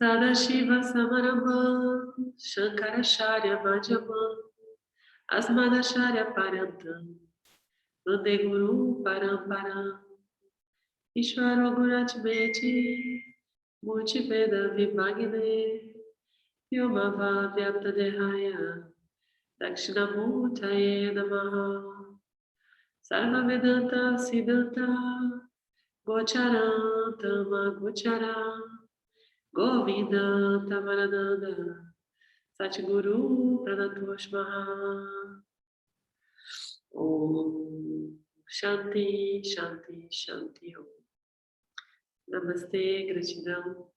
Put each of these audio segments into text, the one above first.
Sadashiva Samarabha, Shankaracharya Madhyamam, Asmadacharya Parantam, Vande Guru Paramparam, Ishvaro Guratmeti, Multiveda Vibhagne, Vyomava Vyaptadehaya, Dakshinamurtaye Namaha, Sarva Vedanta Siddhanta, Gocharam Tama Gocharam, Govinda Tamarananda, Satguru Pranatosh Maha. Om Shanti, Shanti, Shanti. Om. Namastê, gratidão,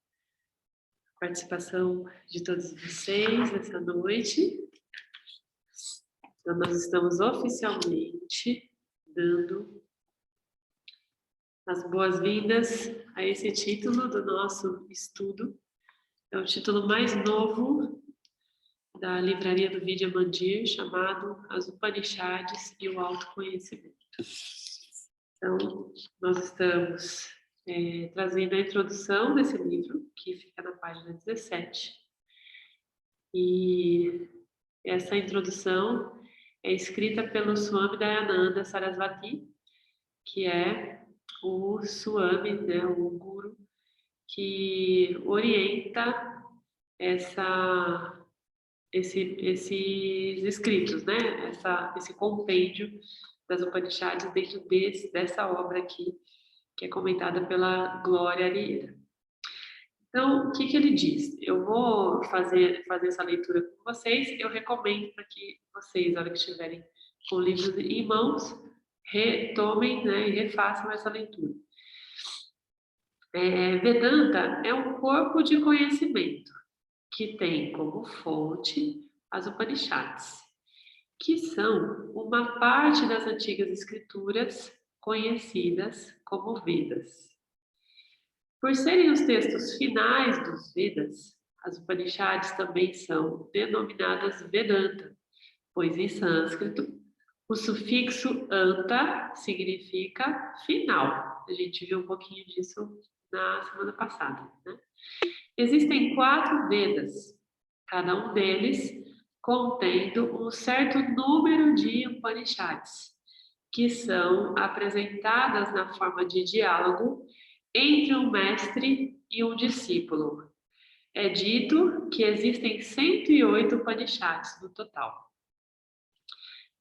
participação de todos vocês nessa noite. Então, nós estamos oficialmente dando as boas-vindas a esse título do nosso estudo. É o título mais novo da livraria do Vidya Mandir, chamado As Upanishads e o Autoconhecimento. Então, nós estamos trazendo a introdução desse livro, que fica na página 17. E essa introdução é escrita pelo Swami Dayananda Sarasvati, que é o Swami, né, o Guru, que orienta esses escritos, né? Esse compêndio das Upanishads dentro dessa obra aqui, que é comentada pela Glória Arieira. Então, o que ele diz? Eu vou fazer essa leitura com vocês. Eu recomendo para que vocês, na hora que estiverem com o livro em mãos, retomem, né, e refaçam essa leitura. Vedanta é um corpo de conhecimento que tem como fonte as Upanishads, que são uma parte das antigas escrituras conhecidas como Vedas. Por serem os textos finais dos Vedas, as Upanishads também são denominadas Vedanta, pois em sânscrito o sufixo anta significa final. A gente viu um pouquinho disso na semana passada, né? Existem 4 Vedas, cada um deles contendo um certo número de Upanishads, que são apresentadas na forma de diálogo entre um mestre e um discípulo. É dito que existem 108 Upanishads no total.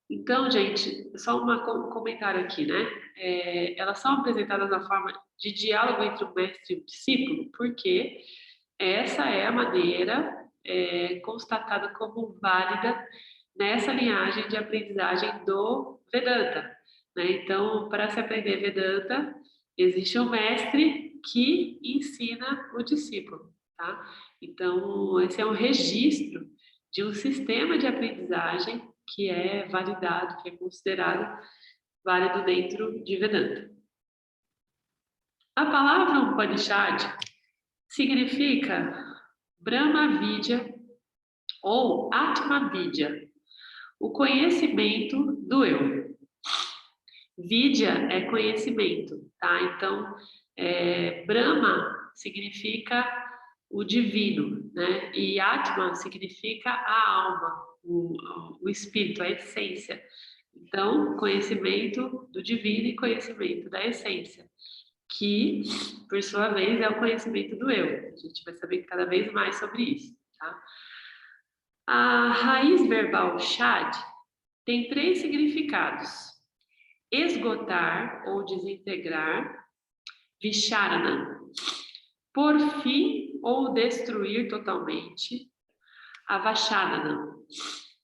Então, gente, só um comentário aqui, né? Elas são apresentadas na forma de diálogo entre o mestre e o discípulo, porque essa é a maneira constatada como válida nessa linhagem de aprendizagem do Vedanta, né? Então, para se aprender Vedanta, existe um mestre que ensina o discípulo, tá? Então, esse é um registro de um sistema de aprendizagem que é validado, que é considerado válido dentro de Vedanta. A palavra Upanishad significa Brahma Vidya ou Atma Vidya, o conhecimento do eu. Vidya é conhecimento, tá? Então, Brahma significa o divino, né? E Atma significa a alma, o espírito, a essência. Então, conhecimento do divino e conhecimento da essência, que, por sua vez, é o conhecimento do eu. A gente vai saber cada vez mais sobre isso, tá? A raiz verbal shad tem 3 significados: esgotar ou desintegrar, vicharana, por fim ou destruir totalmente, avachadana,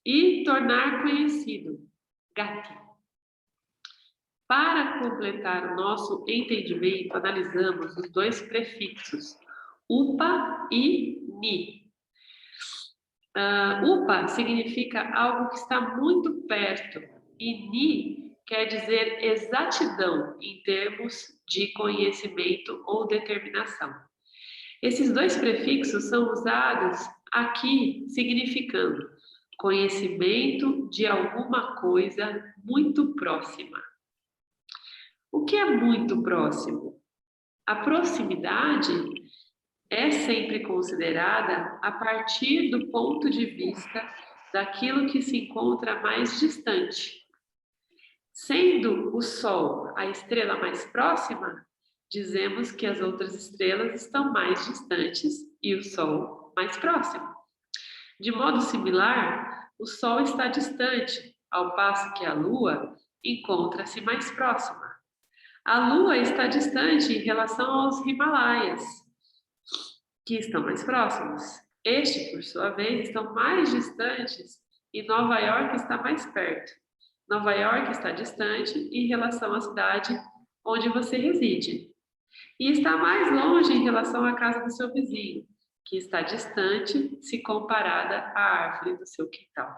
e tornar conhecido, gati. Para completar o nosso entendimento, analisamos os 2 prefixos, upa e ni. Upa significa algo que está muito perto e ni quer dizer exatidão em termos de conhecimento ou determinação. Esses 2 prefixos são usados aqui significando conhecimento de alguma coisa muito próxima. O que é muito próximo? A proximidade é sempre considerada a partir do ponto de vista daquilo que se encontra mais distante. Sendo o Sol a estrela mais próxima, dizemos que as outras estrelas estão mais distantes e o Sol mais próximo. De modo similar, o Sol está distante, ao passo que a Lua encontra-se mais próxima. A Lua está distante em relação aos Himalaias, que estão mais próximos. Estes, por sua vez, estão mais distantes e Nova York está mais perto. Nova York está distante em relação à cidade onde você reside. E está mais longe em relação à casa do seu vizinho, que está distante se comparada à árvore do seu quintal.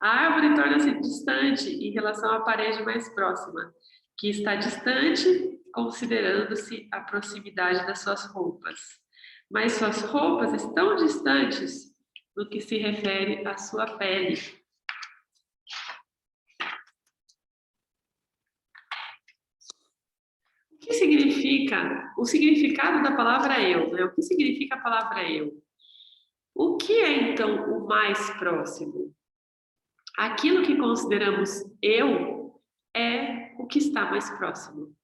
A árvore torna-se distante em relação à parede mais próxima, que está distante considerando-se a proximidade das suas roupas. Mas suas roupas estão distantes no que se refere à sua pele. O que significa o significado da palavra eu, né? O que significa a palavra eu? O que é então o mais próximo? Aquilo que consideramos eu é o que está mais próximo.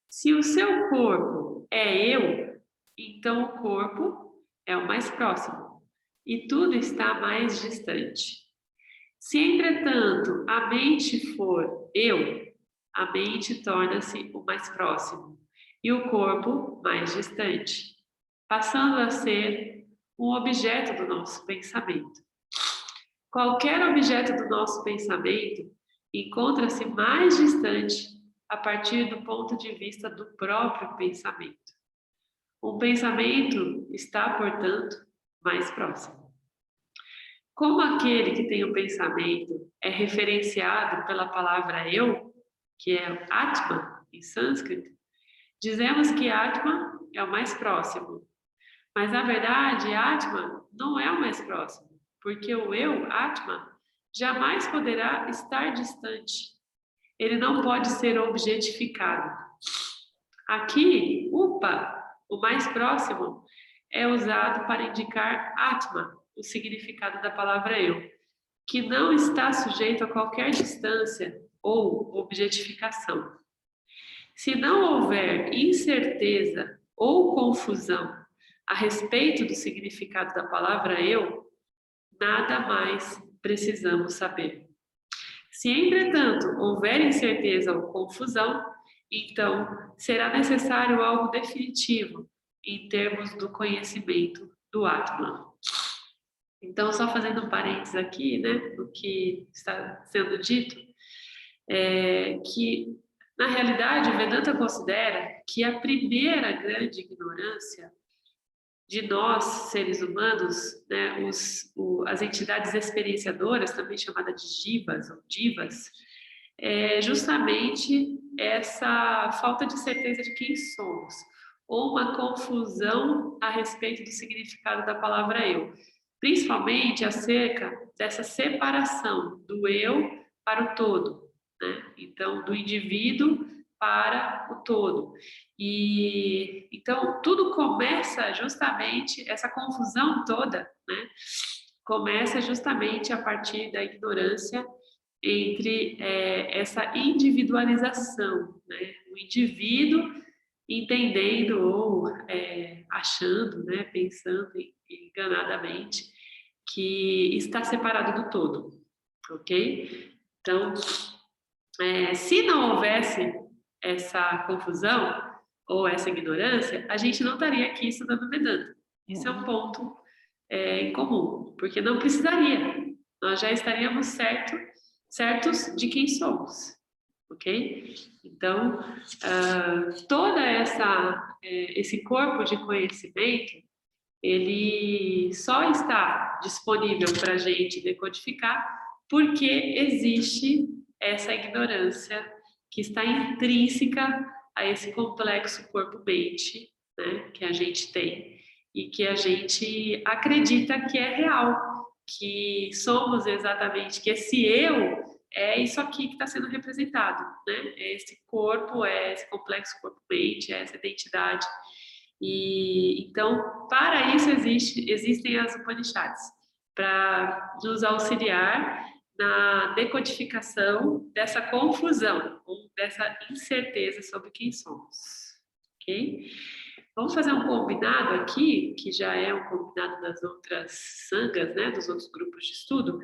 Se o seu corpo é eu, então o corpo é o mais próximo e tudo está mais distante. Se, entretanto, a mente for eu, a mente torna-se o mais próximo e o corpo mais distante, passando a ser um objeto do nosso pensamento. Qualquer objeto do nosso pensamento encontra-se mais distante a partir do ponto de vista do próprio pensamento. Um pensamento está, portanto, mais próximo. Como aquele que tem o pensamento é referenciado pela palavra eu, que é Atma, em sânscrito, dizemos que Atma é o mais próximo. Mas, na verdade, Atma não é o mais próximo, porque o eu, Atma, jamais poderá estar distante. Ele não pode ser objetificado. Aqui, Upa, o mais próximo, é usado para indicar Atma, o significado da palavra eu, que não está sujeito a qualquer distância ou objetificação. Se não houver incerteza ou confusão a respeito do significado da palavra eu, nada mais precisamos saber. Se, entretanto, houver incerteza ou confusão, então será necessário algo definitivo em termos do conhecimento do Atman. Então, só fazendo um parênteses aqui, né, do que está sendo dito, que, na realidade, o Vedanta considera que a primeira grande ignorância de nós, seres humanos, né, as entidades experienciadoras, também chamadas de jivas ou divas, é justamente essa falta de certeza de quem somos, ou uma confusão a respeito do significado da palavra eu, principalmente acerca dessa separação do eu para o todo, né? Então, do indivíduo para o todo. E então tudo começa justamente, essa confusão toda, né? Começa justamente a partir da ignorância entre essa individualização, né? O indivíduo entendendo ou achando, né? Pensando enganadamente que está separado do todo, ok? Então, se não houvesse essa confusão ou essa ignorância, a gente não estaria aqui estudando Vedanta. Isso é um ponto em comum, porque não precisaria. Nós já estaríamos certos de quem somos, ok? Então, toda esse corpo de conhecimento, ele só está disponível para a gente decodificar porque existe essa ignorância que está intrínseca a esse complexo corpo-mente, né, que a gente tem e que a gente acredita que é real, que somos exatamente, que esse eu é isso aqui que está sendo representado, né? É esse corpo, é esse complexo corpo-mente, é essa identidade. E então, para isso existem as Upanishads, para nos auxiliar na decodificação dessa confusão, ou dessa incerteza sobre quem somos, ok? Vamos fazer um combinado aqui, que já é um combinado das outras sangas, né, dos outros grupos de estudo,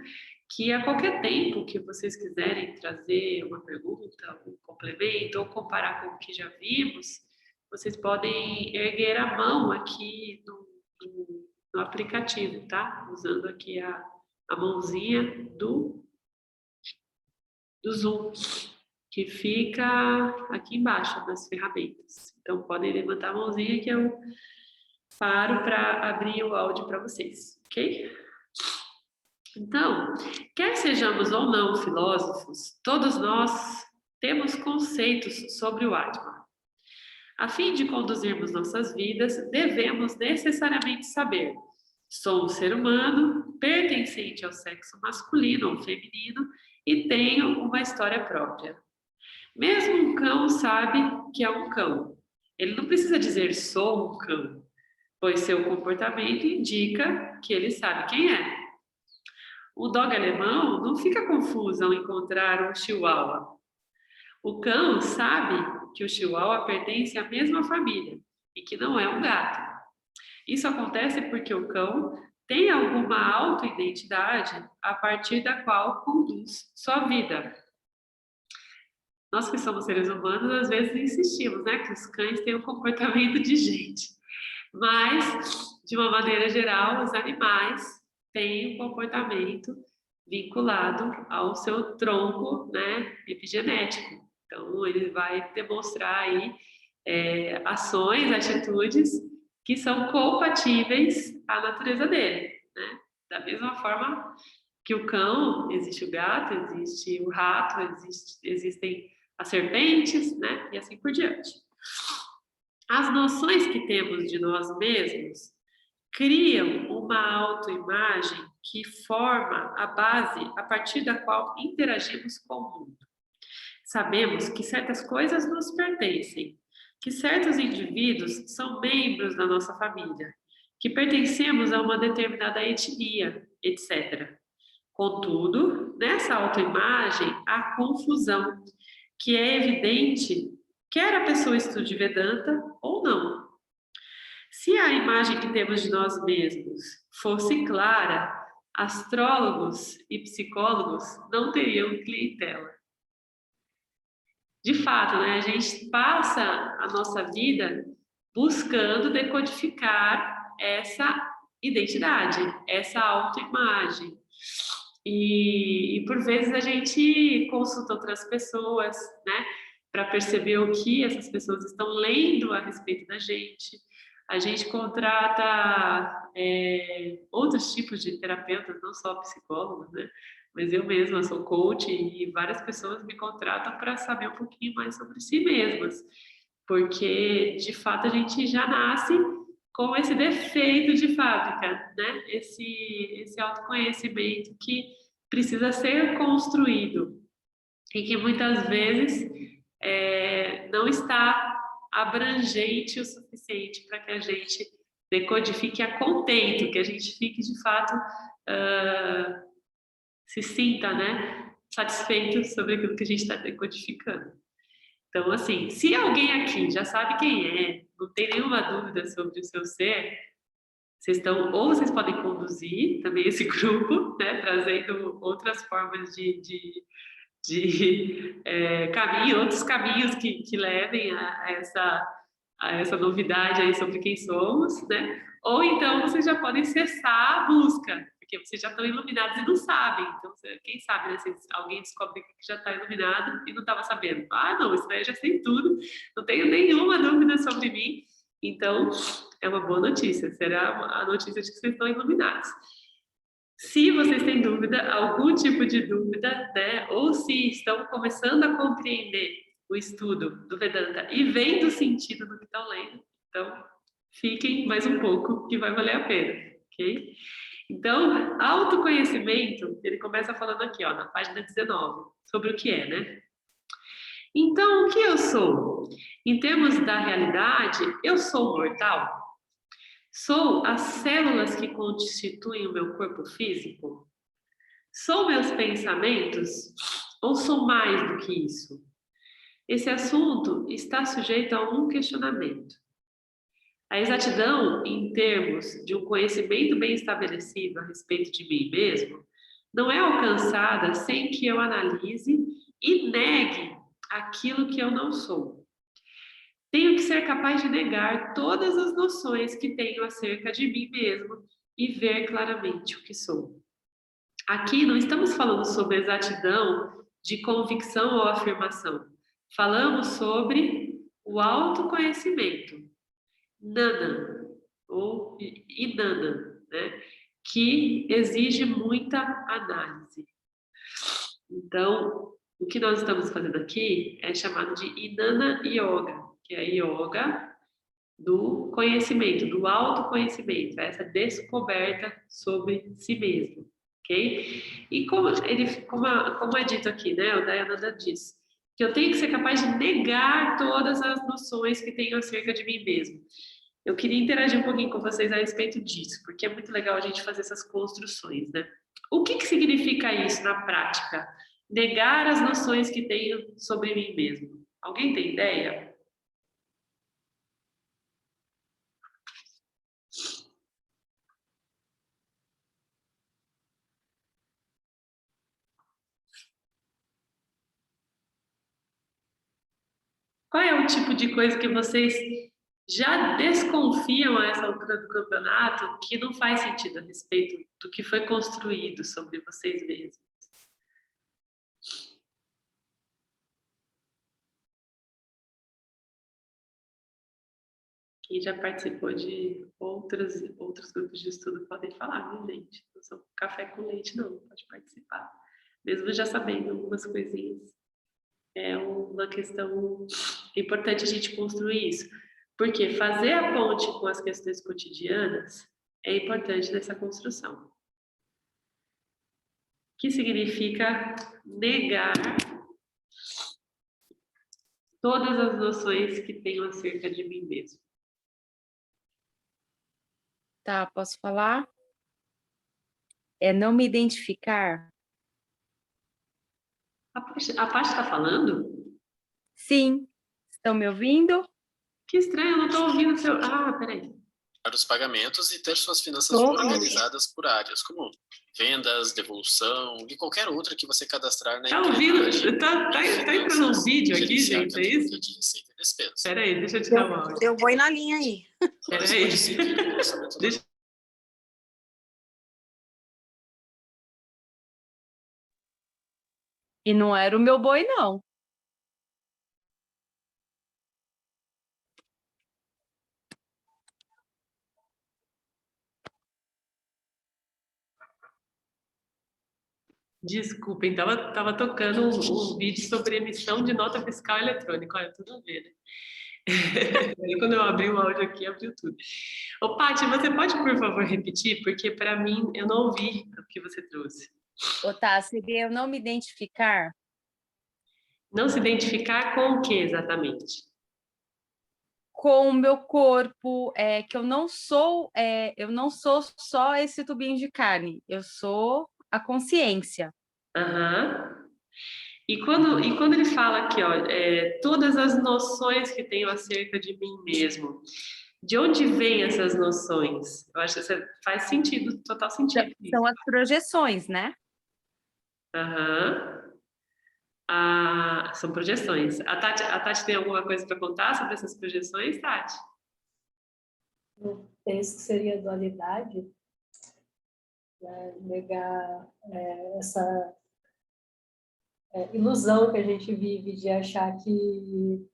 que a qualquer tempo que vocês quiserem trazer uma pergunta, um complemento, ou comparar com o que já vimos, vocês podem erguer a mão aqui no aplicativo, tá? Usando aqui a mãozinha do Zoom, que fica aqui embaixo das ferramentas. Então, podem levantar a mãozinha que eu paro para abrir o áudio para vocês, ok? Então, quer sejamos ou não filósofos, todos nós temos conceitos sobre o Atman. A fim de conduzirmos nossas vidas, devemos necessariamente saber: sou um ser humano, pertencente ao sexo masculino ou feminino e tenho uma história própria. Mesmo um cão sabe que é um cão. Ele não precisa dizer sou um cão, pois seu comportamento indica que ele sabe quem é. O dog alemão não fica confuso ao encontrar um chihuahua. O cão sabe que o chihuahua pertence à mesma família e que não é um gato. Isso acontece porque o cão tem alguma autoidentidade a partir da qual conduz sua vida. Nós que somos seres humanos, às vezes insistimos, né, que os cães têm um comportamento de gente. Mas, de uma maneira geral, os animais têm um comportamento vinculado ao seu tronco, né, epigenético. Então, ele vai demonstrar aí ações, atitudes que são compatíveis à natureza dele, né? Da mesma forma que o cão, existe o gato, existe o rato, existem as serpentes, né? E assim por diante. As noções que temos de nós mesmos criam uma autoimagem que forma a base a partir da qual interagimos com o mundo. Sabemos que certas coisas nos pertencem, que certos indivíduos são membros da nossa família, que pertencemos a uma determinada etnia, etc. Contudo, nessa autoimagem há confusão, que é evidente, quer a pessoa estude Vedanta ou não. Se a imagem que temos de nós mesmos fosse clara, astrólogos e psicólogos não teriam clientela. De fato, né, a gente passa a nossa vida buscando decodificar essa identidade, essa autoimagem. E por vezes a gente consulta outras pessoas, né, para perceber o que essas pessoas estão lendo a respeito da gente. A gente contrata outros tipos de terapeutas, não só psicólogos, né? Mas eu mesma sou coach e várias pessoas me contratam para saber um pouquinho mais sobre si mesmas, porque de fato a gente já nasce com esse defeito de fábrica, né? Esse autoconhecimento que precisa ser construído e que muitas vezes não está abrangente o suficiente para que a gente decodifique a contento, que a gente fique de fato se sinta, né, satisfeito sobre aquilo que a gente está decodificando. Então, assim, se alguém aqui já sabe quem é, não tem nenhuma dúvida sobre o seu ser, ou vocês podem conduzir também esse grupo, né, trazendo outras formas de caminho, outros caminhos que levem a essa novidade aí sobre quem somos, né? Ou então vocês já podem cessar a busca, porque vocês já estão iluminados e não sabem. Então, quem sabe, né? Se alguém descobre que já está iluminado e não estava sabendo. Ah, não, isso daí eu já sei tudo, não tenho nenhuma dúvida sobre mim. Então, é uma boa notícia, será a notícia de que vocês estão iluminados. Se vocês têm dúvida, algum tipo de dúvida, né? Ou se estão começando a compreender o estudo do Vedanta e vendo sentido no que estão lendo, então fiquem mais um pouco que vai valer a pena, ok? Então, autoconhecimento, ele começa falando aqui, ó, na página 19, sobre o que é, né? Então, o que eu sou? Em termos da realidade, eu sou mortal? Sou as células que constituem o meu corpo físico? Sou meus pensamentos? Ou sou mais do que isso? Esse assunto está sujeito a um questionamento. A exatidão, em termos de um conhecimento bem estabelecido a respeito de mim mesmo, não é alcançada sem que eu analise e negue aquilo que eu não sou. Tenho que ser capaz de negar todas as noções que tenho acerca de mim mesmo e ver claramente o que sou. Aqui não estamos falando sobre exatidão de convicção ou afirmação. Falamos sobre o autoconhecimento, Nana, ou Inanna, né? Que exige muita análise. Então, o que nós estamos fazendo aqui é chamado de Inanna Yoga, que é a yoga do conhecimento, do autoconhecimento, essa descoberta sobre si mesmo, ok? E como é dito aqui, né? O Dayananda diz que eu tenho que ser capaz de negar todas as noções que tenho acerca de mim mesmo. Eu queria interagir um pouquinho com vocês a respeito disso, porque é muito legal a gente fazer essas construções, né? O que significa isso na prática? Negar as noções que tenho sobre mim mesmo. Alguém tem ideia? Qual é o tipo de coisa que vocês já desconfiam a essa altura do campeonato que não faz sentido a respeito do que foi construído sobre vocês mesmos? Quem já participou de outros grupos de estudo podem falar, viu, gente? Não sou café com leite, não, pode participar. Mesmo já sabendo algumas coisinhas. É uma questão importante a gente construir isso. Porque fazer a ponte com as questões cotidianas é importante nessa construção. Que significa negar todas as noções que tenho acerca de mim mesmo. Tá, posso falar? É não me identificar? A Paty está falando? Sim. Estão me ouvindo? Que estranho, eu não estou ouvindo o seu... Ah, peraí. Para os pagamentos e ter suas finanças Tô. organizadas por áreas, como vendas, devolução e qualquer outra que você cadastrar na Tá ouvindo? engrenagem. Tá entrando um vídeo aqui, Gerenciar gente, é isso? de receita e despesas. Peraí, deixa eu te dar uma áudio. Deu boi na linha aí. Peraí. Deixa... E não era o meu boi, não. Desculpem, tava tocando um vídeo sobre emissão de nota fiscal eletrônica. Olha, tudo a ver, né? Aí, quando eu abri o áudio aqui, abriu tudo. Ô, Paty, você pode, por favor, repetir? Porque, para mim, eu não ouvi o que você trouxe. Tá, seria eu não me identificar Não se identificar com o que exatamente? com o meu corpo, que eu não sou só esse tubinho de carne, eu sou a consciência. Aham. E quando ele fala aqui, ó, todas as noções que tenho acerca de mim mesmo, de onde vêm essas noções? Eu acho que isso faz sentido, total sentido. São as projeções, né? Aham. Ah, são projeções. A Tati tem alguma coisa para contar sobre essas projeções, Tati? Eu penso que seria dualidade, né? Negar essa ilusão que a gente vive de achar que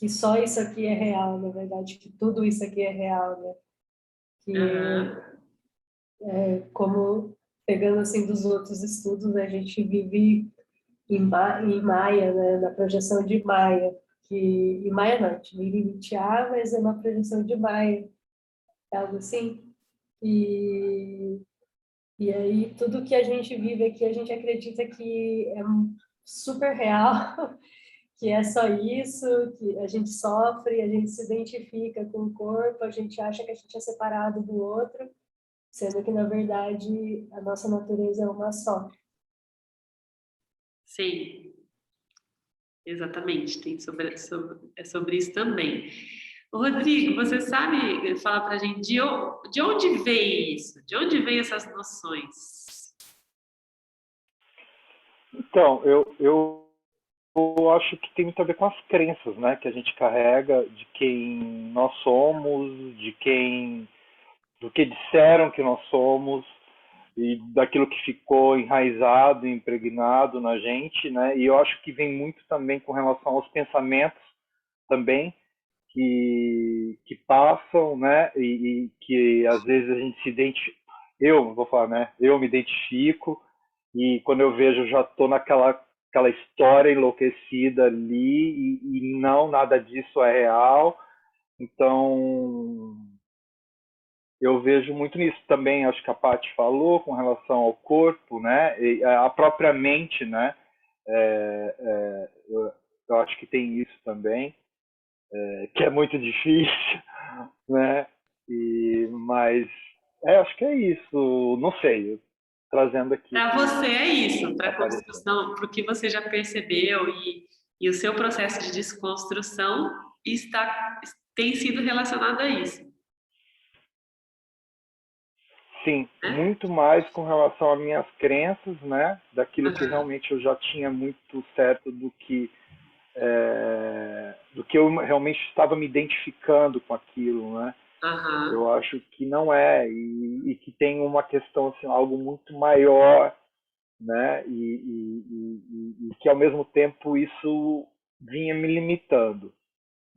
só isso aqui é real, na verdade, que tudo isso aqui é real, né? Que, como pegando assim dos outros estudos, né, a gente vive em Maia, né, na projeção de Maia, em Maia não, a gente vive em Mitiá, mas é uma projeção de Maia, algo assim. E aí tudo que a gente vive aqui, a gente acredita que é super real que é só isso, que a gente sofre, a gente se identifica com o corpo, a gente acha que a gente é separado do outro, sendo que, na verdade, a nossa natureza é uma só. Sim, exatamente. É sobre isso também. Ô, Rodrigo, você sabe falar para a gente de onde vem isso? De onde vem essas noções? Então, eu acho que tem muito a ver com as crenças, né, que a gente carrega de quem nós somos, do que disseram que nós somos e daquilo que ficou enraizado, impregnado na gente, né? E eu acho que vem muito também com relação aos pensamentos também que passam, né? E que às vezes a gente se identifica. Eu vou falar, né? Eu me identifico e quando eu vejo eu já estou aquela história enlouquecida ali e não, nada disso é real. Então eu vejo muito nisso também, acho que a Paty falou com relação ao corpo, né? E a própria mente, né? Eu acho que tem isso também, que é muito difícil, né? Mas acho que é isso, não sei, trazendo aqui. Para você é isso, para a apareceu. construção, para o que você já percebeu e o seu processo de desconstrução tem sido relacionado a isso. Sim, Né? muito mais com relação às minhas crenças, né? Daquilo que realmente eu já tinha muito certo do que eu realmente estava me identificando com aquilo, né? Eu acho que não é e que tem uma questão assim, algo muito maior, né? E que ao mesmo tempo isso vinha me limitando,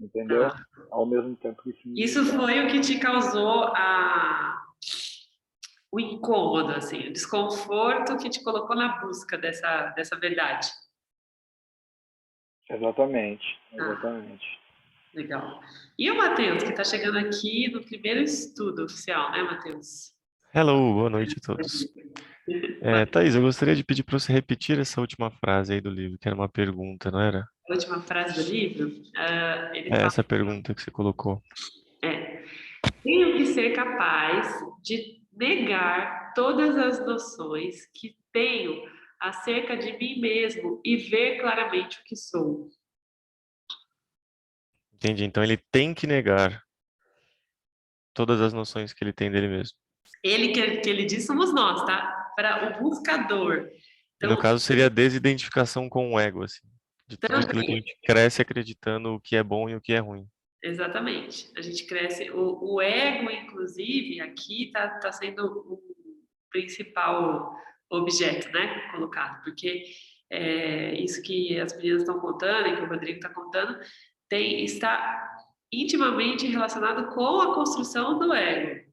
entendeu? Ao mesmo tempo que isso foi o que te causou o incômodo, assim, o desconforto que te colocou na busca dessa verdade. Exatamente. Legal. E o Matheus, que está chegando aqui no primeiro estudo oficial, né, Matheus? Hello, boa noite a todos. Thaís, eu gostaria de pedir para você repetir essa última frase aí do livro, que era uma pergunta, não era? A última frase do livro, ele fala, Essa pergunta que você colocou. tenho que ser capaz de negar todas as noções que tenho acerca de mim mesmo e ver claramente o que sou. Entendi. Então ele tem que negar todas as noções que ele tem dele mesmo. Ele que ele diz somos nós, tá? Para o buscador. E no caso seria a desidentificação com o ego, assim, de tudo Também. aquilo que a gente cresce acreditando o que é bom e o que é ruim. Exatamente. A gente cresce. O ego, inclusive, aqui está sendo o principal objeto, né? Colocado. Porque isso que as meninas estão contando e que o Rodrigo está contando está intimamente relacionado com a construção do ego.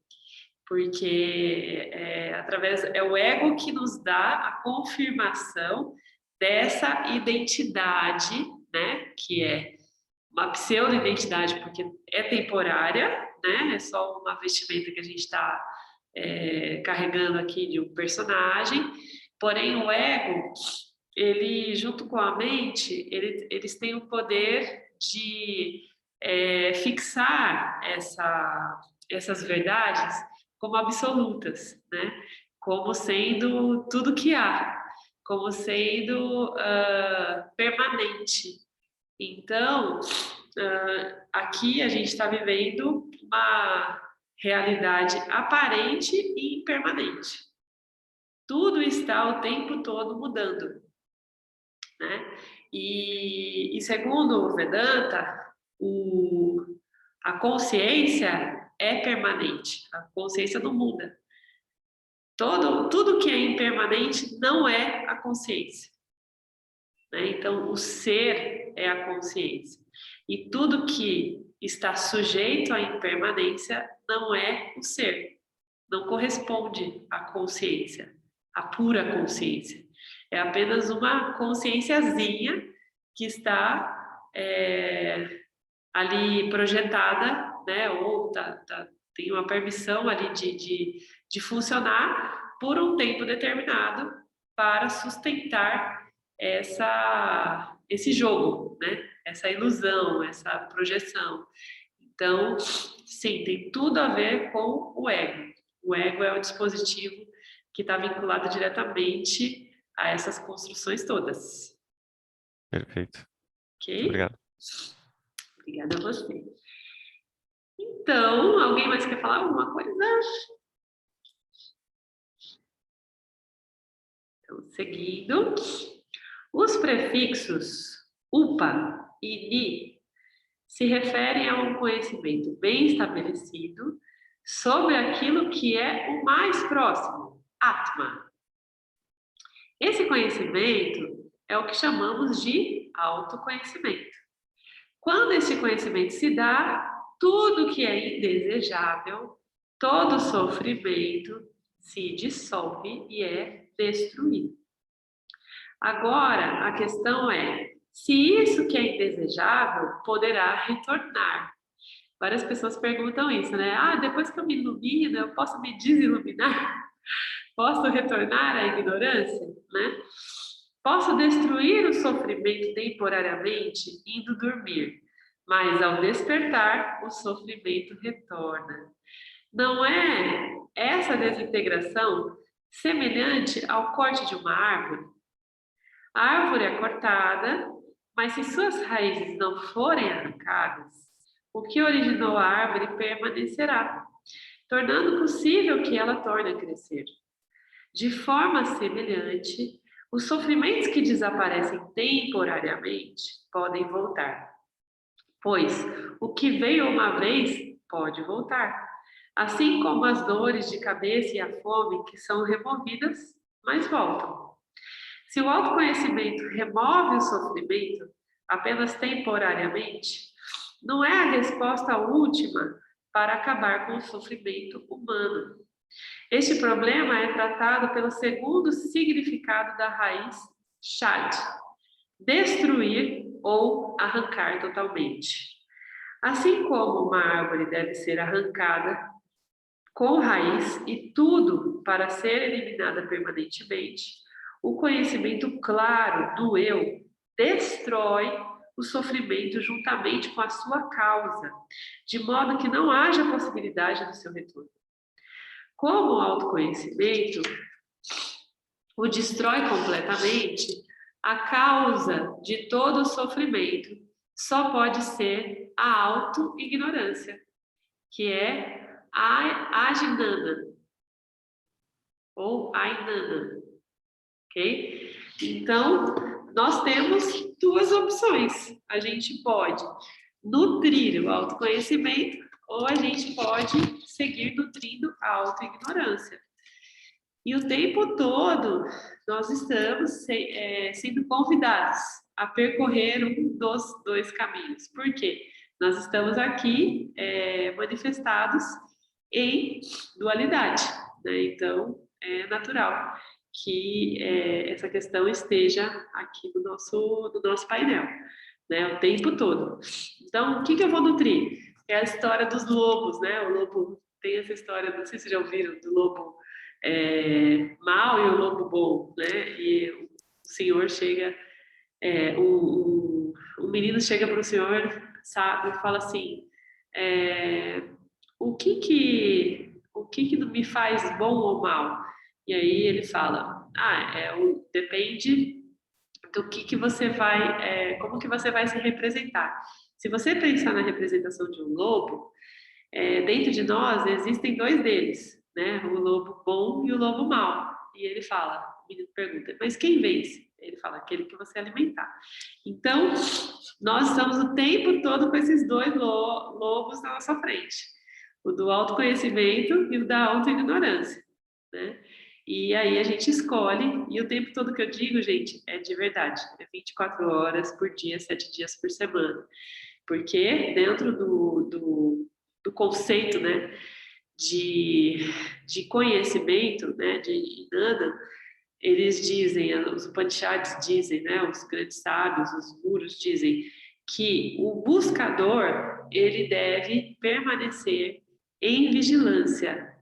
Porque é o ego que nos dá a confirmação dessa identidade, né? Que é uma pseudo-identidade, porque é temporária, né? É só uma vestimenta que a gente está carregando aqui de um personagem. Porém, o ego, ele, junto com a mente, eles têm o poder de fixar essas verdades como absolutas, né? Como sendo tudo que há, como sendo permanente. Então, aqui a gente está vivendo uma realidade aparente e impermanente. Tudo está o tempo todo mudando, né? E segundo o Vedanta, a consciência é permanente, a consciência não muda. Tudo que é impermanente não é a consciência. Né? Então, o ser é a consciência. E tudo que está sujeito à impermanência não é o ser. Não corresponde à consciência, à pura consciência. É apenas uma consciênciazinha que está ali projetada, né? Ou tem uma permissão ali de funcionar por um tempo determinado para sustentar esse jogo, né? Essa ilusão, essa projeção. Então, sim, tem tudo a ver com o ego. O ego é o dispositivo que está vinculado diretamente a essas construções todas. Perfeito. Ok? Muito obrigado. Obrigada a você. Então, alguém mais quer falar alguma coisa? Então, seguindo, os prefixos upa e ni se referem a um conhecimento bem estabelecido sobre aquilo que é o mais próximo, Atma. Esse conhecimento é o que chamamos de autoconhecimento. Quando esse conhecimento se dá, tudo que é indesejável, todo sofrimento se dissolve e é destruído. Agora, a questão é, se isso que é indesejável poderá retornar. Várias pessoas perguntam isso, né? Ah, depois que eu me ilumino, eu posso me desiluminar? Posso retornar à ignorância, né? Posso destruir o sofrimento temporariamente indo dormir, mas ao despertar, o sofrimento retorna. Não é essa desintegração semelhante ao corte de uma árvore? A árvore é cortada, mas se suas raízes não forem arrancadas, o que originou a árvore permanecerá, tornando possível que ela torne a crescer. De forma semelhante, os sofrimentos que desaparecem temporariamente podem voltar, pois o que veio uma vez pode voltar, assim como as dores de cabeça e a fome que são removidas, mas voltam. Se o autoconhecimento remove o sofrimento apenas temporariamente, não é a resposta última para acabar com o sofrimento humano. Este problema é tratado pelo segundo significado da raiz Shad, destruir ou arrancar totalmente. Assim como uma árvore deve ser arrancada com raiz e tudo para ser eliminada permanentemente, o conhecimento claro do eu destrói o sofrimento juntamente com a sua causa, de modo que não haja possibilidade do seu retorno. Como o autoconhecimento o destrói completamente, a causa de todo o sofrimento só pode ser a auto-ignorância, que é a ajnana, ou ainana, ok? Então, nós temos duas opções. A gente pode nutrir o autoconhecimento ou a gente pode seguir nutrindo a autoignorância. E o tempo todo nós estamos sendo convidados a percorrer um dos dois caminhos. Por quê? Nós estamos aqui manifestados em dualidade, né? Então, é natural que essa questão esteja aqui no nosso painel, né? O tempo todo. Então, o que eu vou nutrir? É a história dos lobos, né? O lobo tem essa história, não sei se vocês já ouviram, do lobo mau e o lobo bom, né? E o senhor chega, um menino chega para o senhor, sabe, e fala assim, o que me faz bom ou mal? E aí ele fala, depende do que você vai, como que você vai se representar. Se você pensar na representação de um lobo, dentro de nós existem dois deles, né? O lobo bom e o lobo mau. E ele fala, o menino pergunta, mas quem vence? Ele fala, aquele que você alimentar. Então, nós estamos o tempo todo com esses dois lobos na nossa frente. O do autoconhecimento e o da autoignorância, né? E aí a gente escolhe, e o tempo todo que eu digo, gente, é de verdade, é 24 horas por dia, 7 dias por semana. Porque dentro do conceito, né, de conhecimento, né, de Inanna, eles dizem, os Upanishads dizem, né, os grandes sábios, os gurus dizem que o buscador, ele deve permanecer em vigilância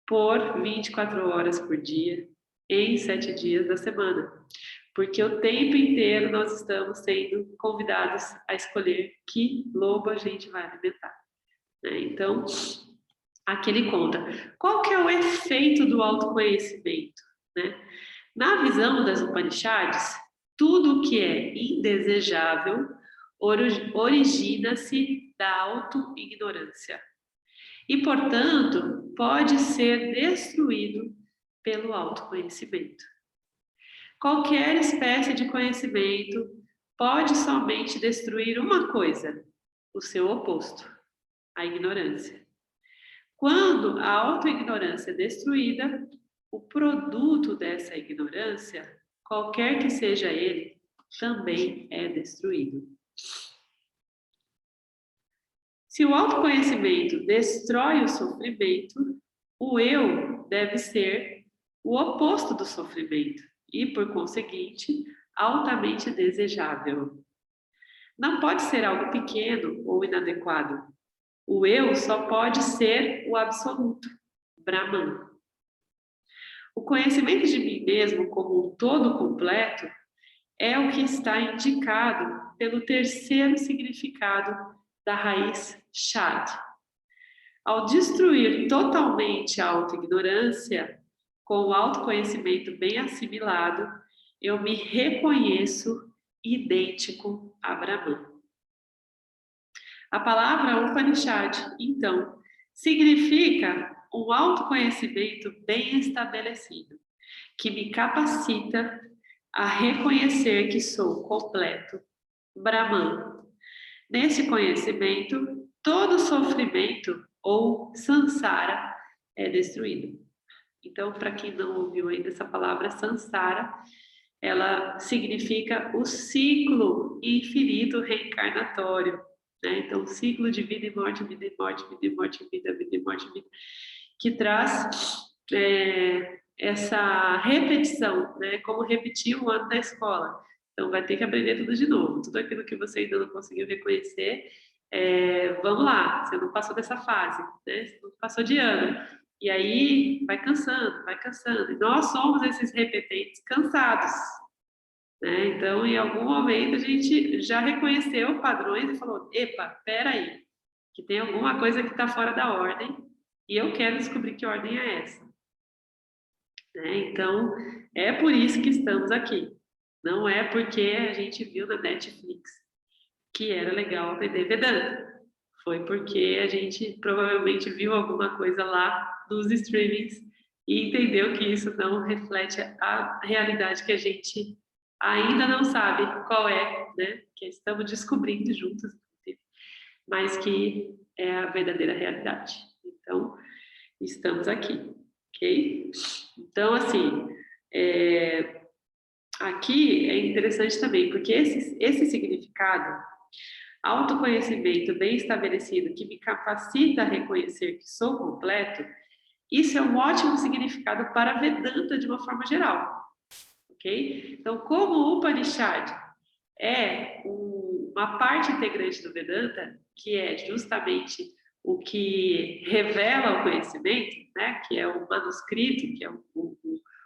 por 24 horas por dia, em 7 dias da semana. Porque o tempo inteiro nós estamos sendo convidados a escolher que lobo a gente vai alimentar, né? Então, aqui ele conta. Qual que é o efeito do autoconhecimento, né? Na visão das Upanishads, tudo que é indesejável origina-se da auto-ignorância e, portanto, pode ser destruído pelo autoconhecimento. Qualquer espécie de conhecimento pode somente destruir uma coisa, o seu oposto, a ignorância. Quando a autoignorância é destruída, o produto dessa ignorância, qualquer que seja ele, também é destruído. Se o autoconhecimento destrói o sofrimento, o eu deve ser o oposto do sofrimento e, por conseguinte, altamente desejável. Não pode ser algo pequeno ou inadequado. O eu só pode ser o absoluto, Brahman. O conhecimento de mim mesmo como um todo completo é o que está indicado pelo terceiro significado da raiz Shad. Ao destruir totalmente a autoignorância, com o autoconhecimento bem assimilado, eu me reconheço idêntico a Brahman. A palavra Upanishad, então, significa um autoconhecimento bem estabelecido, que me capacita a reconhecer que sou completo, Brahman. Nesse conhecimento, todo sofrimento ou samsara é destruído. Então, para quem não ouviu ainda essa palavra samsara, ela significa o ciclo infinito reencarnatório, né? Então, o ciclo de vida e morte, vida e morte, vida e morte, vida e morte, vida, que traz essa repetição, né? Como repetir um ano da escola. Então, vai ter que aprender tudo de novo. Tudo aquilo que você ainda não conseguiu reconhecer, vamos lá, você não passou dessa fase, né? Você não passou de ano. E aí, vai cansando, vai cansando. E nós somos esses repetentes cansados, né? Então, em algum momento, a gente já reconheceu padrões e falou, epa, peraí, que tem alguma coisa que está fora da ordem e eu quero descobrir que ordem é essa. Né? Então, é por isso que estamos aqui. Não é porque a gente viu na Netflix que era legal aprender Vedanta. Foi porque a gente provavelmente viu alguma coisa lá nos streamings e entendeu que isso não reflete a realidade que a gente ainda não sabe qual é, né? Que estamos descobrindo juntos, mas que é a verdadeira realidade. Então, estamos aqui, ok? Então, assim, aqui é interessante também, porque esse significado, autoconhecimento bem estabelecido, que me capacita a reconhecer que sou completo, isso é um ótimo significado para Vedanta de uma forma geral, ok? Então, como o Upanishad é uma parte integrante do Vedanta, que é justamente o que revela o conhecimento, né? Que é o manuscrito, que é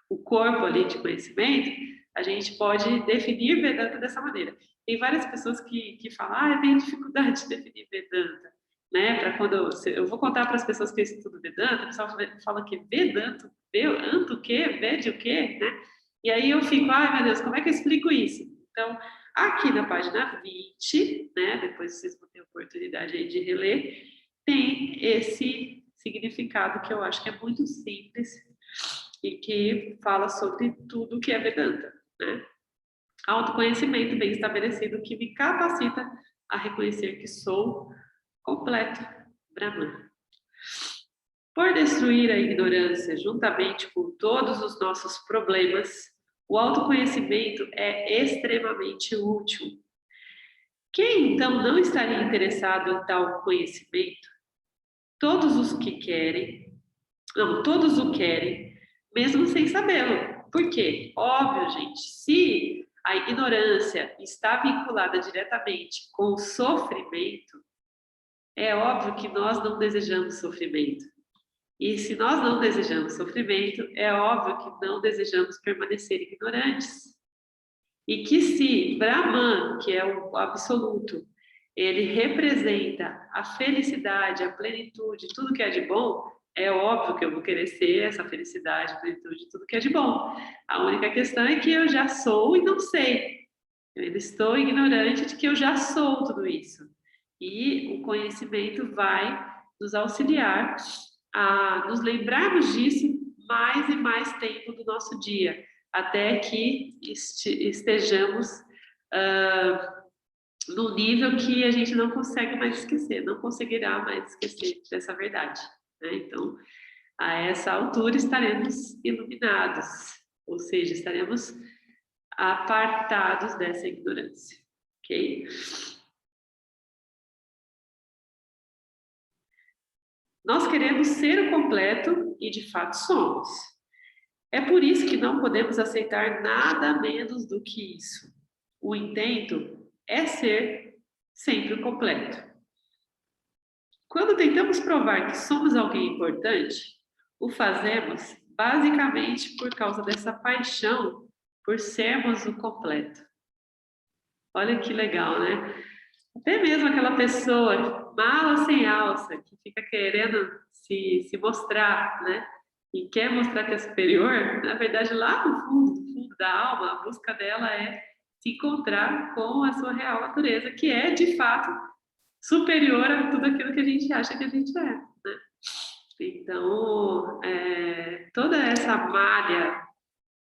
o corpo ali de conhecimento, a gente pode definir Vedanta dessa maneira. Tem várias pessoas que falam, eu tenho dificuldade de definir Vedanta, né? Para quando eu vou contar para as pessoas que eu estudo Vedanta, o pessoal fala que Vedanta, Vedanta o quê? Vede o quê? Né? E aí eu fico, meu Deus, como é que eu explico isso? Então, aqui na página 20, né? Depois vocês vão ter a oportunidade aí de reler, tem esse significado que eu acho que é muito simples e que fala sobre tudo que é Vedanta, né? Autoconhecimento bem estabelecido que me capacita a reconhecer que sou completo, Brahman. Por destruir a ignorância juntamente com todos os nossos problemas, o autoconhecimento é extremamente útil. Quem então não estaria interessado em tal conhecimento? Todos o querem, mesmo sem sabê-lo. Por quê? Óbvio, gente, se a ignorância está vinculada diretamente com o sofrimento, é óbvio que nós não desejamos sofrimento. E se nós não desejamos sofrimento, é óbvio que não desejamos permanecer ignorantes. E que se Brahman, que é o absoluto, ele representa a felicidade, a plenitude, tudo que é de bom, é óbvio que eu vou querer ser essa felicidade, plenitude, tudo que é de bom. A única questão é que eu já sou e não sei. Eu ainda estou ignorante de que eu já sou tudo isso. E o conhecimento vai nos auxiliar a nos lembrarmos disso mais e mais tempo do nosso dia, até que estejamos no nível que a gente não consegue mais esquecer, não conseguirá mais esquecer dessa verdade, né? Então, a essa altura estaremos iluminados, ou seja, estaremos apartados dessa ignorância, ok? Nós queremos ser o completo e de fato somos. É por isso que não podemos aceitar nada menos do que isso. O intento é ser sempre o completo. Quando tentamos provar que somos alguém importante, o fazemos basicamente por causa dessa paixão por sermos o completo. Olha que legal, né? Até mesmo aquela pessoa mala sem alça, que fica querendo se mostrar, né? E quer mostrar que é superior, na verdade, lá no fundo da alma, a busca dela é se encontrar com a sua real natureza, que é, de fato, superior a tudo aquilo que a gente acha que a gente é, né? Então, toda essa malha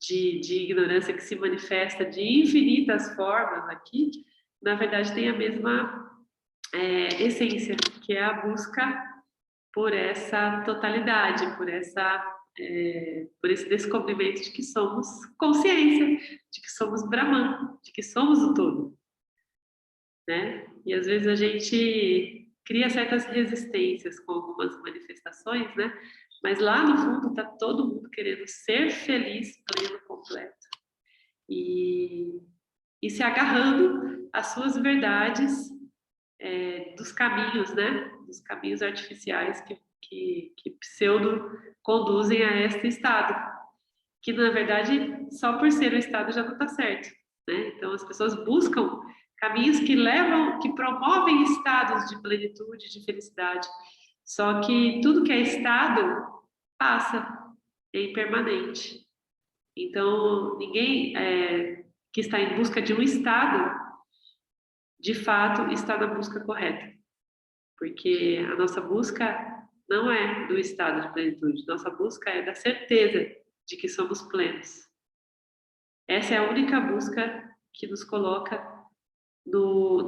de ignorância que se manifesta de infinitas formas aqui, na verdade, tem a mesma essência, que é a busca por essa totalidade, por esse descobrimento de que somos consciência, de que somos Brahman, de que somos o todo, né? E às vezes a gente cria certas resistências com algumas manifestações, né? Mas lá no fundo está todo mundo querendo ser feliz, pleno, completo. E se agarrando às suas verdades dos caminhos, né? Dos caminhos artificiais que pseudo conduzem a este estado. Que, na verdade, só por ser o estado já não está certo, né? Então, as pessoas buscam caminhos que levam, que promovem estados de plenitude, de felicidade. Só que tudo que é estado passa, é impermanente. Então, ninguém que está em busca de um estado, de fato, está na busca correta. Porque a nossa busca não é do estado de plenitude, nossa busca é da certeza de que somos plenos. Essa é a única busca que nos coloca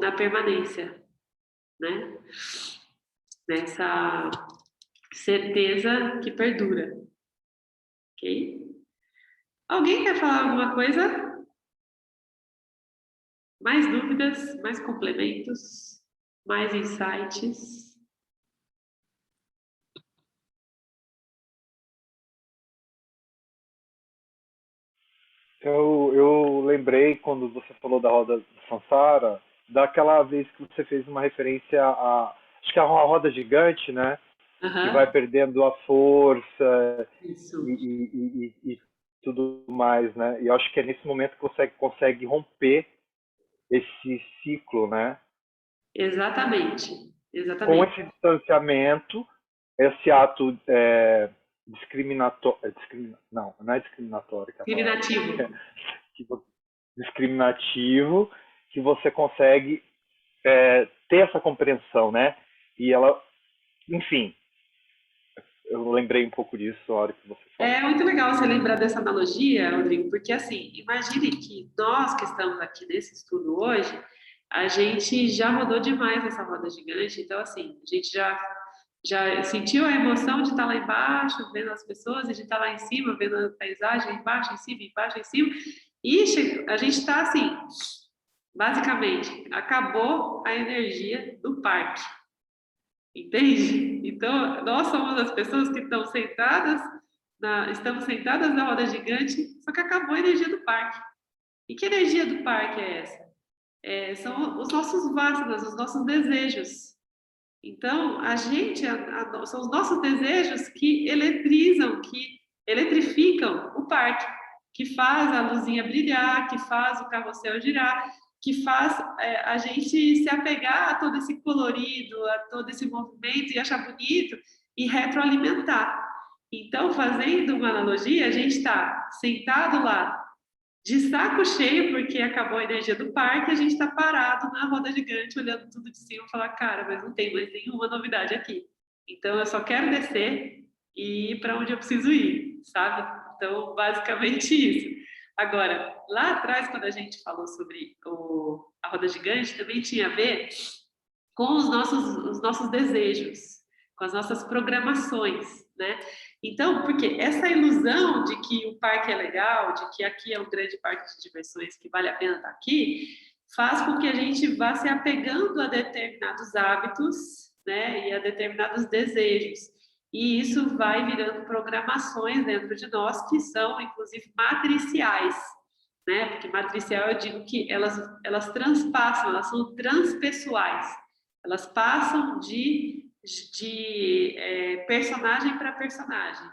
na permanência, né? Nessa certeza que perdura. Ok? Alguém quer falar alguma coisa? Mais dúvidas? Mais complementos? Mais insights? Eu lembrei, quando você falou da roda do Sansara, daquela vez que você fez uma referência acho que é uma roda gigante, né? Que vai perdendo a força e tudo mais, né? E eu acho que é nesse momento que você consegue romper esse ciclo, né? Exatamente. Com esse distanciamento, esse ato discriminatório, não é discriminatório, discriminativo, que você consegue ter essa compreensão, né? E ela, enfim, eu lembrei um pouco disso na hora que você falou. É muito legal você lembrar dessa analogia, Rodrigo, porque assim, imagine que nós que estamos aqui nesse estudo hoje, a gente já rodou demais essa roda gigante, então assim, a gente já sentiu a emoção de estar lá embaixo, vendo as pessoas, e de estar lá em cima, vendo a paisagem, embaixo, em cima, e a gente está assim, basicamente, acabou a energia do parque. Entende? Então, nós somos as pessoas que estamos sentadas na roda gigante, só que acabou a energia do parque. E que energia do parque é essa? São os nossos vasanas, os nossos desejos. Então, são os nossos desejos que eletrizam, que eletrificam o parque. que faz a luzinha brilhar, que faz o carrossel girar, que faz a gente se apegar a todo esse colorido, a todo esse movimento e achar bonito e retroalimentar. Então, fazendo uma analogia, a gente está sentado lá de saco cheio, porque acabou a energia do parque, a gente está parado na roda gigante, olhando tudo de cima e falar, cara, mas não tem mais nenhuma novidade aqui. Então, eu só quero descer e ir para onde eu preciso ir, sabe? Então, basicamente isso. Agora, lá atrás, quando a gente falou sobre a roda gigante, também tinha a ver com os nossos desejos, com as nossas programações, né? Então, porque essa ilusão de que o parque é legal, de que aqui é um grande parque de diversões que vale a pena estar aqui, faz com que a gente vá se apegando a determinados hábitos, né, e a determinados desejos. E isso vai virando programações dentro de nós que são, inclusive, matriciais, né? Porque matricial eu digo que elas transpassam, elas são transpessoais. Elas passam de personagem para personagem.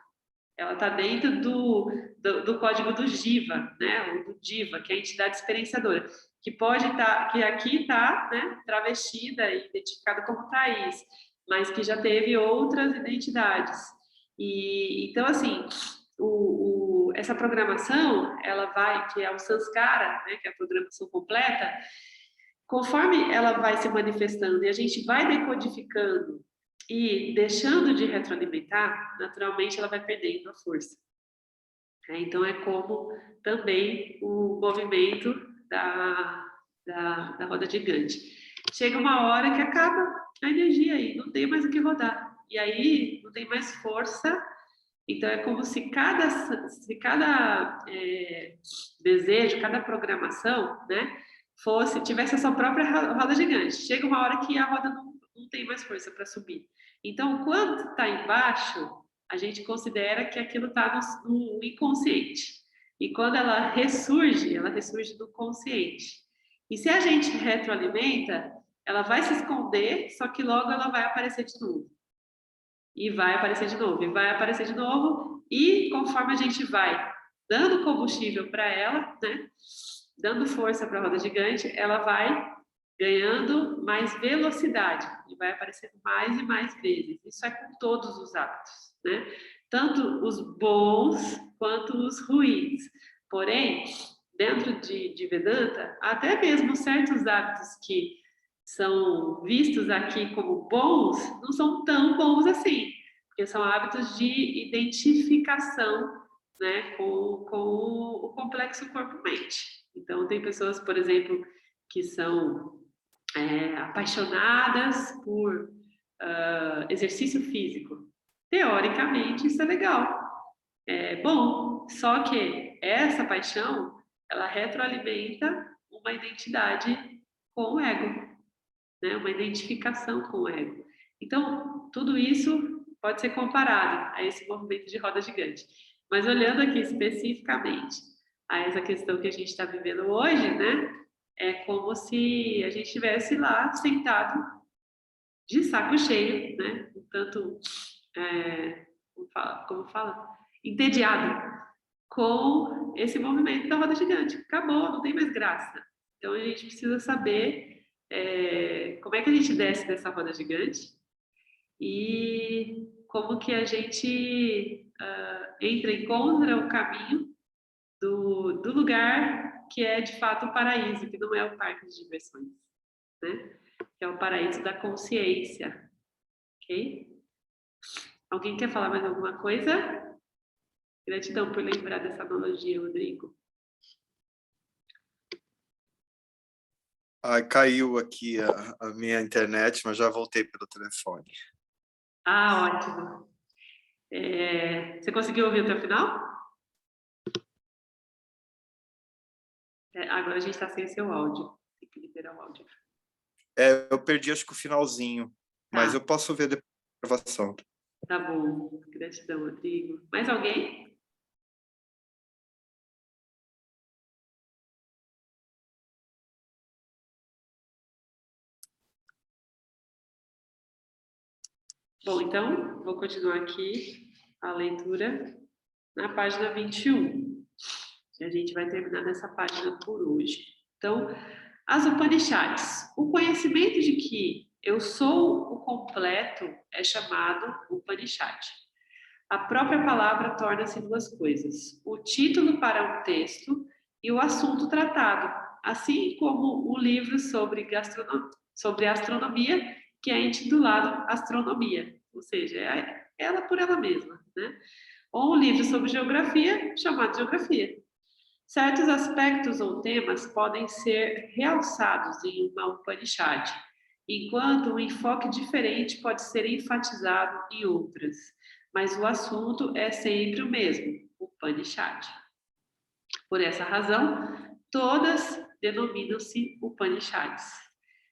Ela está dentro do código do Jiva, né? Ou do Diva, que é a entidade experienciadora, que pode estar, que aqui está, né, travestida e identificada como Thaís, mas que já teve outras identidades. E então, assim, essa programação, ela vai, que é o Sanskara, né, que é a programação completa, conforme ela vai se manifestando e a gente vai decodificando e deixando de retroalimentar, naturalmente ela vai perdendo a força. Então, é como também o movimento da roda gigante. Chega uma hora que acaba a energia aí, não tem mais o que rodar. E aí, não tem mais força. Então, é como se cada desejo, cada programação, né, tivesse a sua própria roda gigante. Chega uma hora que a roda não tem mais força para subir. Então, quando está embaixo, a gente considera que aquilo está no inconsciente. E quando ela ressurge do consciente. E se a gente retroalimenta, ela vai se esconder, só que logo ela vai aparecer de novo. E vai aparecer de novo, e vai aparecer de novo, e conforme a gente vai dando combustível para ela, né, dando força para a roda gigante, ela vai ganhando mais velocidade e vai aparecendo mais e mais vezes. Isso é com todos os hábitos, né? Tanto os bons quanto os ruins. Porém, dentro de Vedanta, até mesmo certos hábitos que são vistos aqui como bons, não são tão bons assim, porque são hábitos de identificação, né, com o complexo corpo-mente. Então, tem pessoas, por exemplo, que são apaixonadas por exercício físico. Teoricamente, isso é legal, é bom, só que essa paixão, ela retroalimenta uma identidade com o ego, né? Uma identificação com o ego. Então, tudo isso pode ser comparado a esse movimento de roda gigante. Mas olhando aqui especificamente a essa questão que a gente está vivendo hoje, né? É como se a gente estivesse lá sentado de saco cheio, né? Um tanto, como fala? Entediado com esse movimento da roda gigante. Acabou, não tem mais graça. Então a gente precisa saber como é que a gente desce dessa roda gigante e como que a gente encontra o caminho do lugar que é de fato o paraíso, que não é o parque de diversões, né? Que é o paraíso da consciência, ok? Alguém quer falar mais alguma coisa? Gratidão por lembrar dessa analogia, Rodrigo. Caiu aqui a minha internet, mas já voltei pelo telefone. Ah, ótimo. Você conseguiu ouvir até o final? Agora a gente está sem seu áudio. Tem que liberar o áudio. Eu perdi acho que o finalzinho, mas eu posso ver depois da gravação. Tá bom. Gratidão, Rodrigo. Mais alguém? Bom, então, vou continuar aqui a leitura na página 21. E a gente vai terminar nessa página por hoje. Então, as Upanishads. O conhecimento de que eu sou o completo é chamado Upanishad. A própria palavra torna-se duas coisas: o título para um texto e o assunto tratado, assim como o livro sobre astronomia, que é intitulado Astronomia, ou seja, é ela por ela mesma, né? Ou um livro sobre geografia, chamado Geografia. Certos aspectos ou temas podem ser realçados em uma Upanishad, enquanto um enfoque diferente pode ser enfatizado em outras, mas o assunto é sempre o mesmo, Upanishad. Por essa razão, todas denominam-se Upanishads.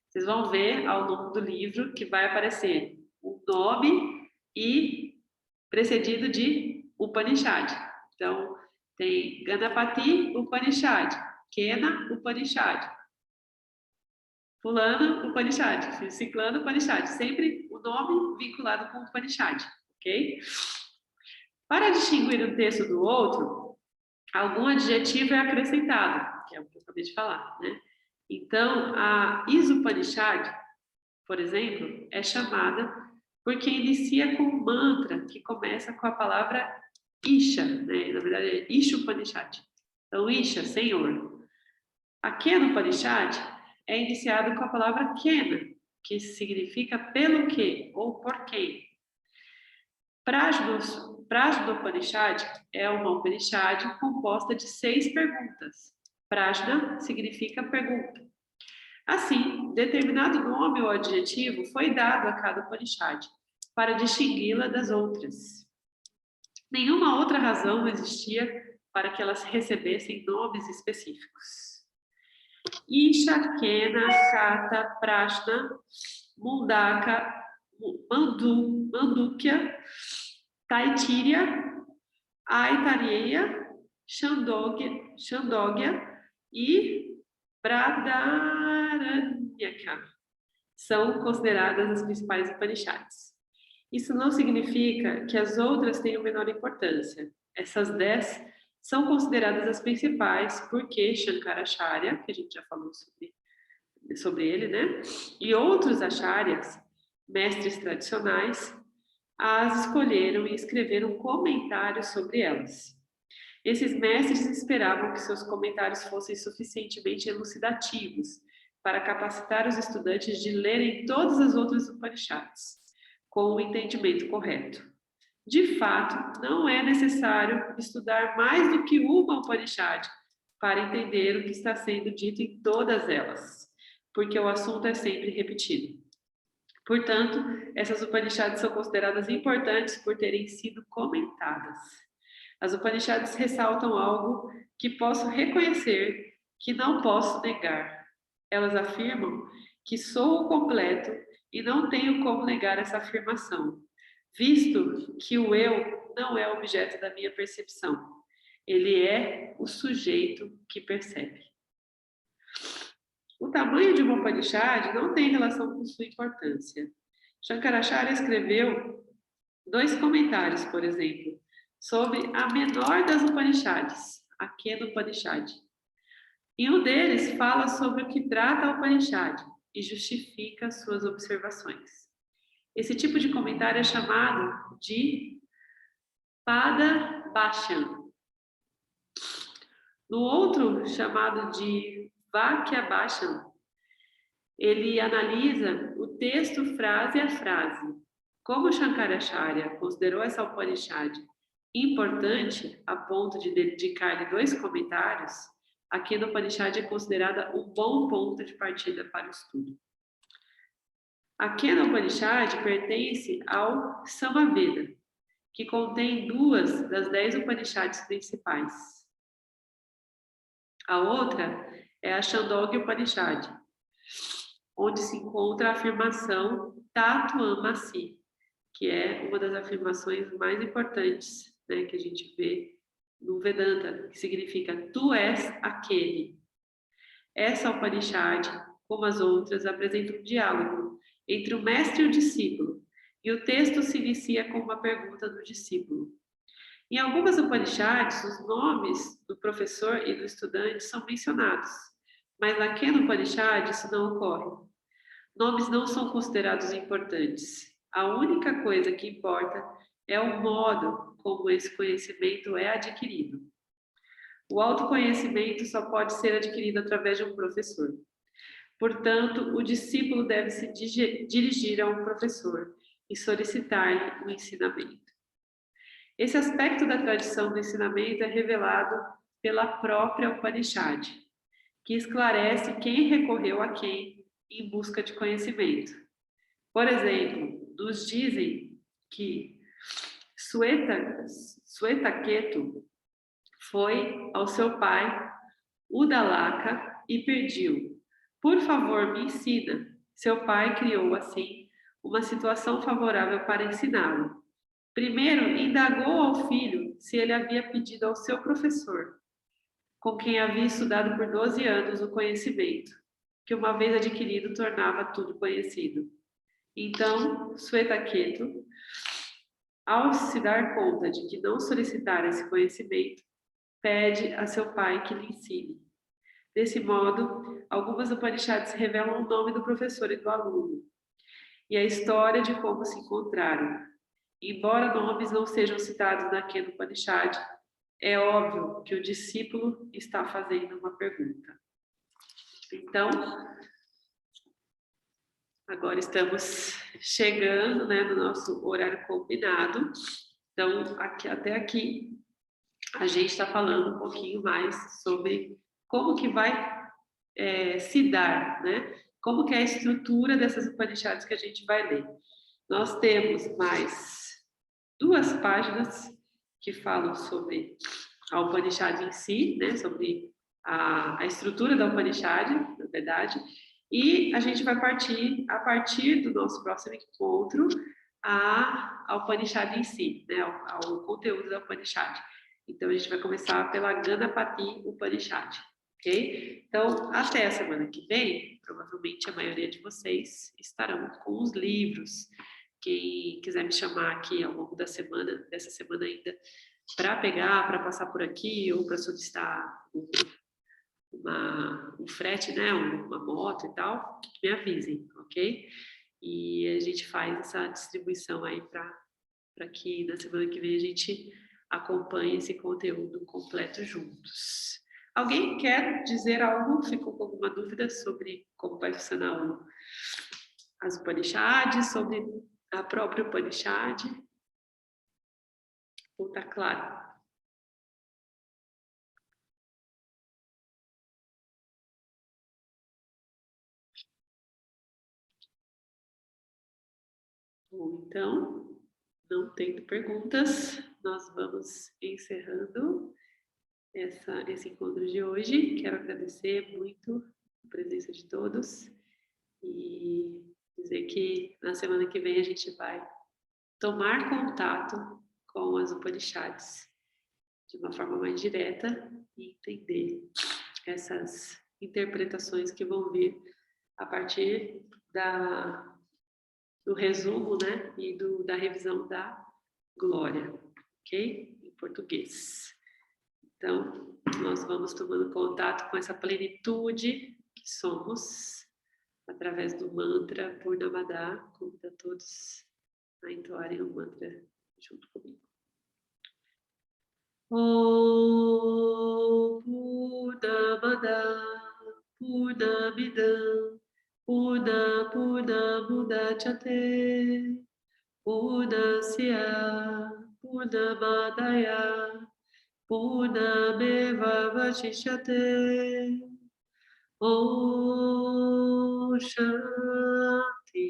Vocês vão ver ao longo do livro que vai aparecer o nome e precedido de Upanishad. Então, tem Ganapati Upanishad, Kena Upanishad, Fulano Upanishad, Ciclano Upanishad, sempre o nome vinculado com Upanishad, ok? Para distinguir um texto do outro, algum adjetivo é acrescentado, que é o que eu acabei de falar, né? Então, a Isa-Upanishad, por exemplo, é chamada porque inicia com um mantra que começa com a palavra Isha, né? Na verdade é Isha Upanishad. Então, Isha, Senhor. A Kena Upanishad é iniciado com a palavra Kena, que significa pelo que ou por quem. Prajna Upanishad é uma Upanishad composta de 6 perguntas. Prajna significa pergunta. Assim, determinado nome ou adjetivo foi dado a cada Upanishad para distingui-la das outras. Nenhuma outra razão existia para que elas recebessem nomes específicos. Isha, Kena, Kata, Prashna, Mundaka, Mandukya, Taittiriya, Aitareya, Chandogya e Bradaranyaka são consideradas as principais Upanishads. Isso não significa que as outras tenham menor importância. Essas 10 são consideradas as principais porque Shankaracharya, que a gente já falou sobre ele, né? E outros acharyas, mestres tradicionais, as escolheram e escreveram comentários sobre elas. Esses mestres esperavam que seus comentários fossem suficientemente elucidativos para capacitar os estudantes de lerem todas as outras Upanishads com o entendimento correto. De fato, não é necessário estudar mais do que uma Upanishad para entender o que está sendo dito em todas elas, porque o assunto é sempre repetido. Portanto, essas Upanishads são consideradas importantes por terem sido comentadas. As Upanishads ressaltam algo que posso reconhecer, que não posso negar. Elas afirmam que sou o completo e não tenho como negar essa afirmação, visto que o eu não é objeto da minha percepção. Ele é o sujeito que percebe. O tamanho de uma Upanishad não tem relação com sua importância. Shankaracharya escreveu 2 comentários, por exemplo, sobre a menor das Upanishads, a Kena Upanishad. E um deles fala sobre o que trata a Upanishad e justifica suas observações. Esse tipo de comentário é chamado de Pada Bhashan. No outro, chamado de Vakya Bhashan, ele analisa o texto frase a frase. Como Shankaracharya considerou essa Upanishad importante a ponto de dedicar-lhe 2 comentários, a Kena Upanishad é considerada um bom ponto de partida para o estudo. A Kena Upanishad pertence ao Samaveda, que contém 2 das 10 Upanishads principais. A outra é a Chandogya Upanishad, onde se encontra a afirmação Tattvam Asi, que é uma das afirmações mais importantes, né, que a gente vê no Vedanta, que significa tu és aquele. Essa Upanishad, como as outras, apresenta um diálogo entre o mestre e o discípulo, e o texto se inicia com uma pergunta do discípulo. Em algumas Upanishads, os nomes do professor e do estudante são mencionados, mas na Kena Upanishad isso não ocorre. Nomes não são considerados importantes. A única coisa que importa é o modo como esse conhecimento é adquirido. O autoconhecimento só pode ser adquirido através de um professor. Portanto, o discípulo deve se dirigir a um professor e solicitar-lhe o ensinamento. Esse aspecto da tradição do ensinamento é revelado pela própria Upanishad, que esclarece quem recorreu a quem em busca de conhecimento. Por exemplo, nos dizem que Swetaketu foi ao seu pai, Udalaka, e pediu: por favor, me ensina. Seu pai criou, assim, uma situação favorável para ensiná-lo. Primeiro, indagou ao filho se ele havia pedido ao seu professor, com quem havia estudado por 12 anos o conhecimento, que uma vez adquirido tornava tudo conhecido. Então, Swetaketu, ao se dar conta de que não solicitara esse conhecimento, pede a seu pai que lhe ensine. Desse modo, algumas Upanishads revelam o nome do professor e do aluno, e a história de como se encontraram. Embora nomes não sejam citados na Kena Upanishad, é óbvio que o discípulo está fazendo uma pergunta. Então, agora estamos chegando, né, no nosso horário combinado. Então, até aqui, a gente está falando um pouquinho mais sobre como que vai se dar, né? Como que é a estrutura dessas Upanishads que a gente vai ler. Nós temos mais 2 páginas que falam sobre a Upanishad em si, né? Sobre a estrutura da Upanishad, na verdade, e a gente vai partir, a partir do nosso próximo encontro, a Upanishad em si, né? Ao conteúdo da Upanishad. Então, a gente vai começar pela Ganapati Upanishad, ok? Então, até a semana que vem, provavelmente a maioria de vocês estarão com os livros. Quem quiser me chamar aqui ao longo da semana, dessa semana ainda, para pegar, para passar por aqui, ou para solicitar um frete, né, uma moto e tal, me avisem, ok? E a gente faz essa distribuição aí para que na semana que vem a gente acompanhe esse conteúdo completo juntos. Alguém quer dizer algo? Ficou com alguma dúvida sobre como vai funcionar as Upanishads, sobre a própria Upanishad? Ou está claro? Bom, então, não tendo perguntas, nós vamos encerrando esse encontro de hoje. Quero agradecer muito a presença de todos e dizer que na semana que vem a gente vai tomar contato com as Upanishads de uma forma mais direta e entender essas interpretações que vão vir a partir do resumo, né, e da revisão da Glória, ok? Em português. Então, nós vamos tomando contato com essa plenitude que somos através do mantra Purnamada. Convido a todos a entoarem o mantra junto comigo. Om Purnamada Purnamidam Purnamudachyate Purnasya Purnamadaya Purnameva Vashishyate. Om Shanti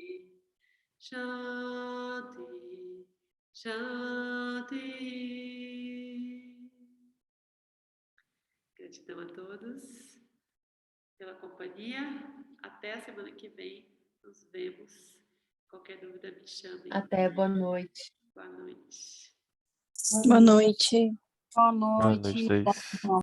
Shanti Shanti. Gratidão a todos pela companhia. Até a semana que vem. Nos vemos. Qualquer dúvida, me chamem. Até, boa noite. Boa noite. Boa noite. Boa Boa noite, noite. Thaís.